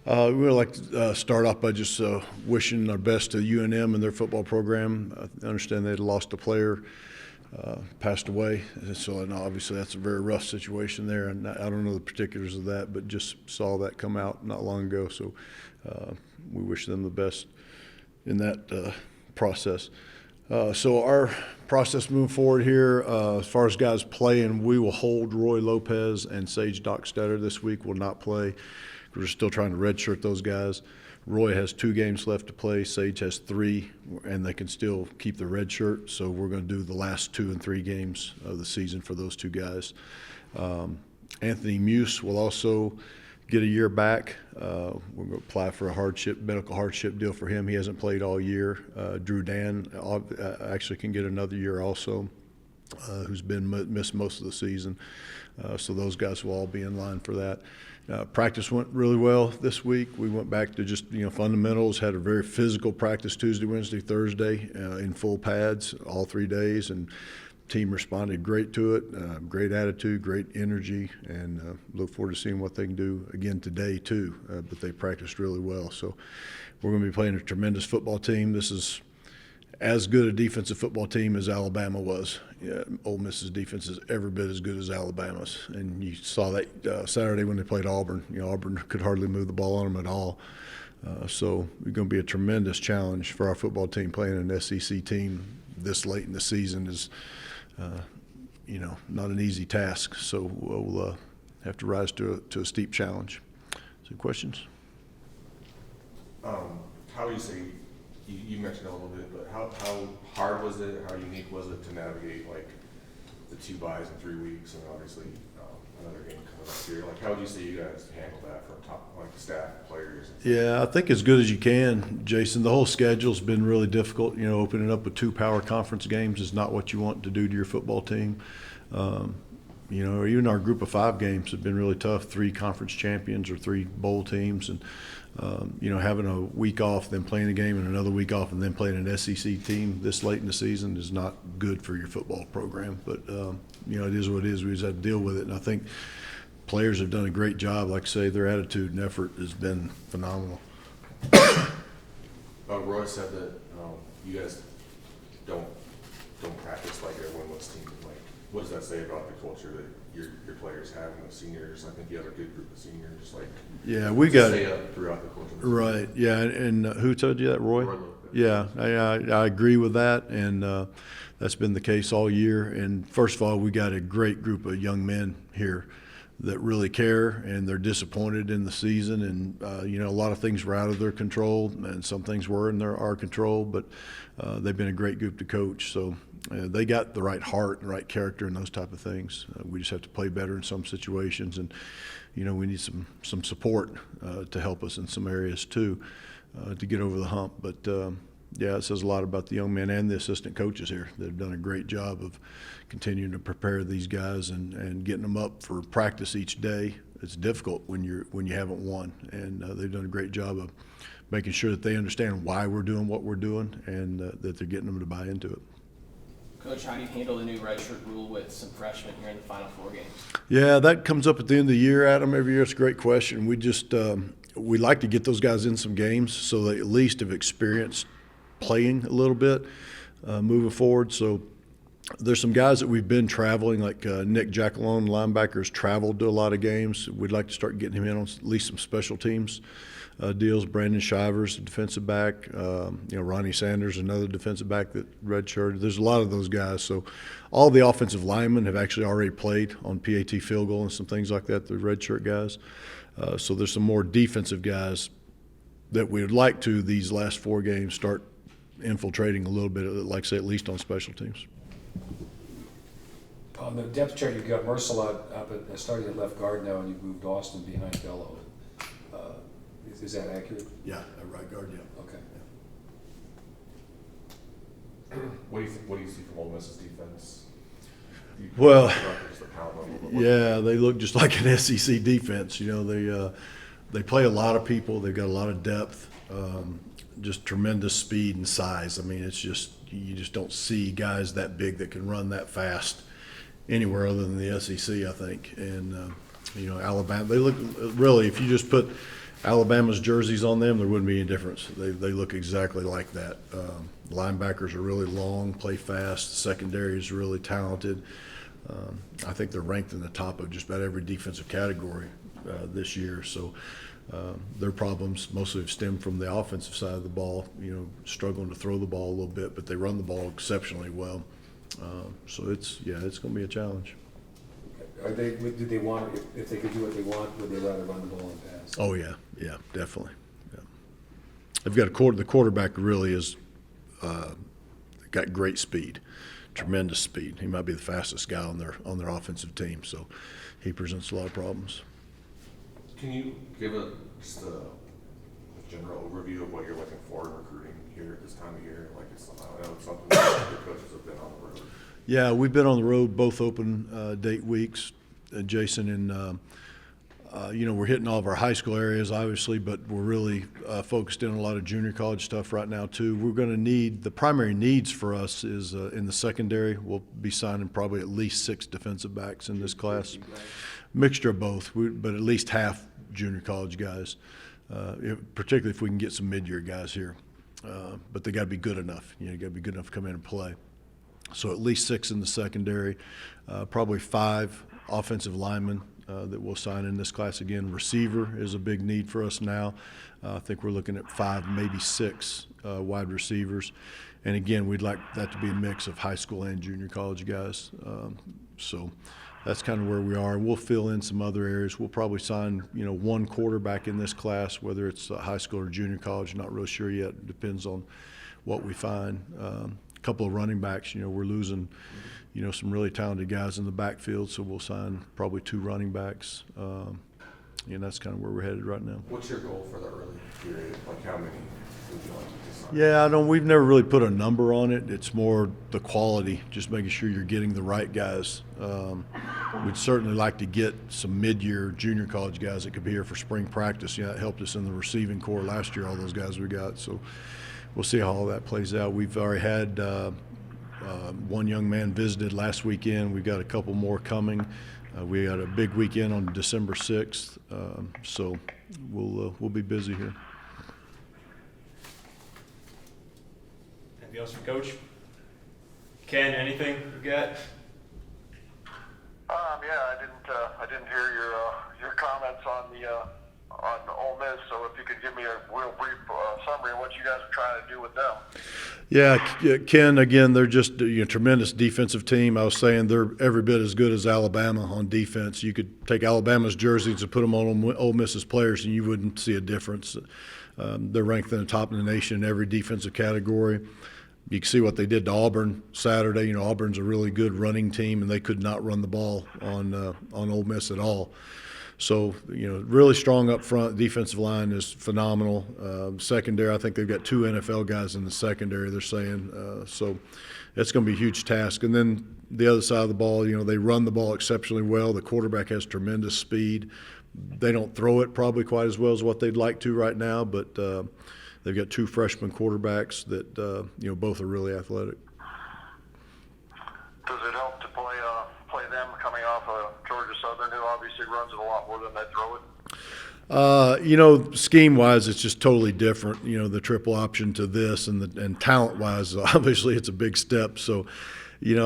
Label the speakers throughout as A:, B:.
A: We would like to start off by just wishing our best to UNM and their football program. I understand they had lost a player, passed away, so and obviously that's a very rough situation there. And I don't know the particulars of that, but just saw that come out not long ago. So we wish them the best in that process. So our process moving forward here, as far as guys playing, we will hold Roy Lopez and Sage Dockstetter this week. Will not play. We're still trying to redshirt those guys. Roy has 2 games left to play. Sage has 3, and they can still keep the red shirt. So we're going to do the last 2 and 3 games of the season for those 2 guys. Anthony Muse will also get a year back. We're going to apply for a medical hardship deal for him. He hasn't played all year. Drew Dan actually can get another year also, who's been missed most of the season. So those guys will all be in line for that. Practice went really well this week. We went back to just fundamentals. Had a very physical practice Tuesday, Wednesday, Thursday in full pads all 3 days, and team responded great to it. Great attitude, great energy, and look forward to seeing what they can do again today too. But they practiced really well. So we're going to be playing a tremendous football team. This is as good a defensive football team as Alabama was. Ole Miss's defense is every bit as good as Alabama's, and you saw that Saturday when they played Auburn. Auburn could hardly move the ball on them at all. So it's going to be a tremendous challenge for our football team. Playing an SEC team this late in the season is, not an easy task. So we'll have to rise to a steep challenge. So questions?
B: How do you say? You mentioned it a little bit, but how hard was it? How unique was it to navigate like the 2 byes in 3 weeks, and obviously another game coming up here? Like, how would you say you guys handle that from top, like staff, players?
A: Yeah, I think as good as you can, Jason. The whole schedule's been really difficult. Opening up with 2 power conference games is not what you want to do to your football team. Even our group of 5 games have been really tough. 3 conference champions or 3 bowl teams, and having a week off, then playing a game, and another week off, and then playing an SEC team this late in the season is not good for your football program. But it is what it is. We just have to deal with it, and I think players have done a great job. Like I say, their attitude and effort has been phenomenal.
B: Roy said that you guys don't practice like everyone on this team. Like, what does that say about the culture that your players have and the seniors? I think you have a good group of seniors. Like,
A: yeah, we got
B: stay up throughout the course of the season.
A: Right. Yeah, and who told you that, Roy?
B: Roy.
A: Yeah, I agree with that, and that's been the case all year. And first of all, we got a great group of young men here that really care, and they're disappointed in the season. And a lot of things were out of their control, and some things were in our control. But they've been a great group to coach. So they got the right heart and right character and those type of things. We just have to play better in some situations, and we need some support to help us in some areas too to get over the hump. But yeah, it says a lot about the young men and the assistant coaches here. They've done a great job of continuing to prepare these guys and getting them up for practice each day. It's difficult when you haven't won, and they've done a great job of making sure that they understand why we're doing what we're doing, and that they're getting them to buy into it.
C: Coach, how do you handle the new redshirt rule with some freshmen here in the Final Four games?
A: Yeah, that comes up at the end of the year, Adam. Every year, it's a great question. We just we like to get those guys in some games so they at least have experienced playing a little bit moving forward. So there's some guys that we've been traveling, like Nick Jackalone, linebackers, traveled to a lot of games. We'd like to start getting him in on at least some special teams deals. Brandon Shivers, the defensive back. Ronnie Sanders, another defensive back that redshirted. There's a lot of those guys. So all the offensive linemen have actually already played on PAT field goal and some things like that, the redshirt guys. So there's some more defensive guys that we would like to, these last 4 games, start infiltrating a little bit, like say, at least on special teams.
D: On the depth chart, you've got Mercelot starting at left guard now, and you've moved Austin behind Bello. Is that accurate?
A: Yeah, at right guard, yeah.
D: Okay.
B: What do you see from Ole Miss's defense?
A: Well, yeah, they look just like an SEC defense. They play a lot of people. They've got a lot of depth, just tremendous speed and size. I mean, it's just you just don't see guys that big that can run that fast anywhere other than the SEC, I think. And Alabama, they look really. If you just put Alabama's jerseys on them, there wouldn't be any difference. They look exactly like that. Linebackers are really long, play fast. Secondary is really talented. I think they're ranked in the top of just about every defensive category this year. So their problems mostly have stemmed from the offensive side of the ball, struggling to throw the ball a little bit, but they run the ball exceptionally well. So it's going to be a challenge.
D: Do they want, if they could do what they want, would they rather run the ball and pass?
A: Oh, yeah, definitely. Yeah. They've got the quarterback really is got great speed, tremendous speed. He might be the fastest guy on their offensive team, so he presents a lot of problems.
B: Can you give just a general overview of what you're looking for in recruiting here at this time of year? Like I know it's something that the coaches have been on the road.
A: Yeah, we've been on the road both open date weeks, Jason, and we're hitting all of our high school areas, obviously, but we're really focused in on a lot of junior college stuff right now, too. We're going to need – the primary needs for us is in the secondary. We'll be signing probably at least 6 defensive backs in this class. Mixture of both, but at least half junior college guys, particularly if we can get some mid-year guys here. But they got to be good enough. You got to be good enough to come in and play. So at least 6 in the secondary, probably 5 offensive linemen that we'll sign in this class again. Receiver is a big need for us now. I think we're looking at 5, maybe 6 wide receivers. And again, we'd like that to be a mix of high school and junior college guys. So that's kind of where we are. We'll fill in some other areas. We'll probably sign, 1 quarterback in this class, whether it's high school or junior college. Not real sure yet. It depends on what we find. Couple of running backs, we're losing, some really talented guys in the backfield, so we'll sign probably 2 running backs. That's kind of where we're headed right now.
B: What's your goal for the early period? Like how many would you like to sign?
A: Yeah, we've never really put a number on it. It's more the quality, just making sure you're getting the right guys. We'd certainly like to get some mid-year junior college guys that could be here for spring practice. It helped us in the receiving corps last year, all those guys we got. So we'll see how all that plays out. We've already had 1 young man visited last weekend. We've got a couple more coming. We got a big weekend on December 6th, so we'll be busy here.
E: Anything else from Coach? Ken, anything you got?
F: I didn't hear your comments on Ole Miss. So if you could give me a real brief summary of what you guys are trying to do with them.
A: Yeah, Ken, again, they're just a tremendous defensive team. I was saying they're every bit as good as Alabama on defense. You could take Alabama's jerseys and put them on Ole Miss's players, and you wouldn't see a difference. They're ranked in the top in the nation in every defensive category. You can see what they did to Auburn Saturday. Auburn's a really good running team, and they could not run the ball on Ole Miss at all. So, really strong up front. Defensive line is phenomenal. Secondary, I think they've got 2 NFL guys in the secondary, they're saying. So it's going to be a huge task. And then the other side of the ball, they run the ball exceptionally well. The quarterback has tremendous speed. They don't throw it probably quite as well as what they'd like to right now, but they've got 2 freshman quarterbacks that, both are really athletic.
F: Does it help to play them coming off of Georgia Southern, who obviously runs it a lot more than they throw it?
A: Scheme-wise, it's just totally different. The triple option to this, and talent-wise, obviously, it's a big step. So, you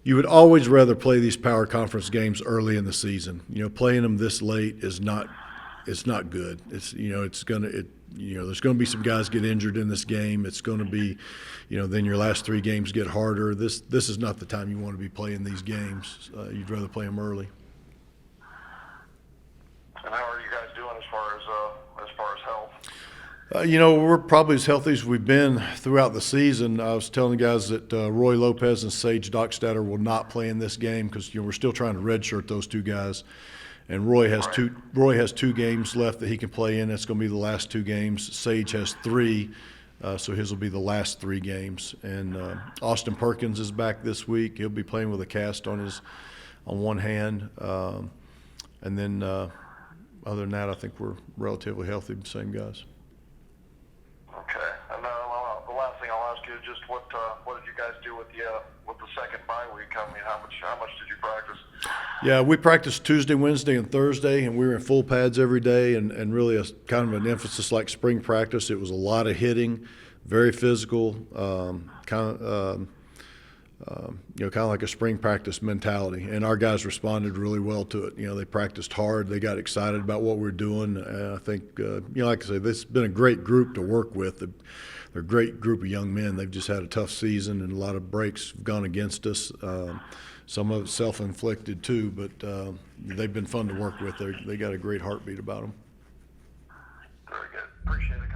A: would always rather play these power conference games early in the season. Playing them this late is not. It's not good. There's going to be some guys get injured in this game. It's going to be, then your last 3 games get harder. This is not the time you want to be playing these games. You'd rather play them early.
F: And how are you guys doing as far as health?
A: We're probably as healthy as we've been throughout the season. I was telling the guys that Roy Lopez and Sage Dockstader will not play in this game because we're still trying to redshirt those 2 guys. And Roy has 2 games left that he can play in. It's going to be the last 2 games. Sage has 3, so his will be the last 3 games. And Austin Perkins is back this week. He'll be playing with a cast on one hand. And then other than that, I think we're relatively healthy, the same guys.
F: Okay. And the last thing I'll ask you is just what did you guys do with the second bye week? I mean, how much did you practice?
A: Yeah, we practiced Tuesday, Wednesday, and Thursday, and we were in full pads every day, and really a kind of an emphasis like spring practice. It was a lot of hitting, very physical, kind of like a spring practice mentality. And our guys responded really well to it. They practiced hard. They got excited about what we're doing. And I think, like I say, this has been a great group to work with. They're a great group of young men. They've just had a tough season, and a lot of breaks have gone against us. Some of it self-inflicted too, but they've been fun to work with. They got a great heartbeat about them.
F: Very good. Appreciate it.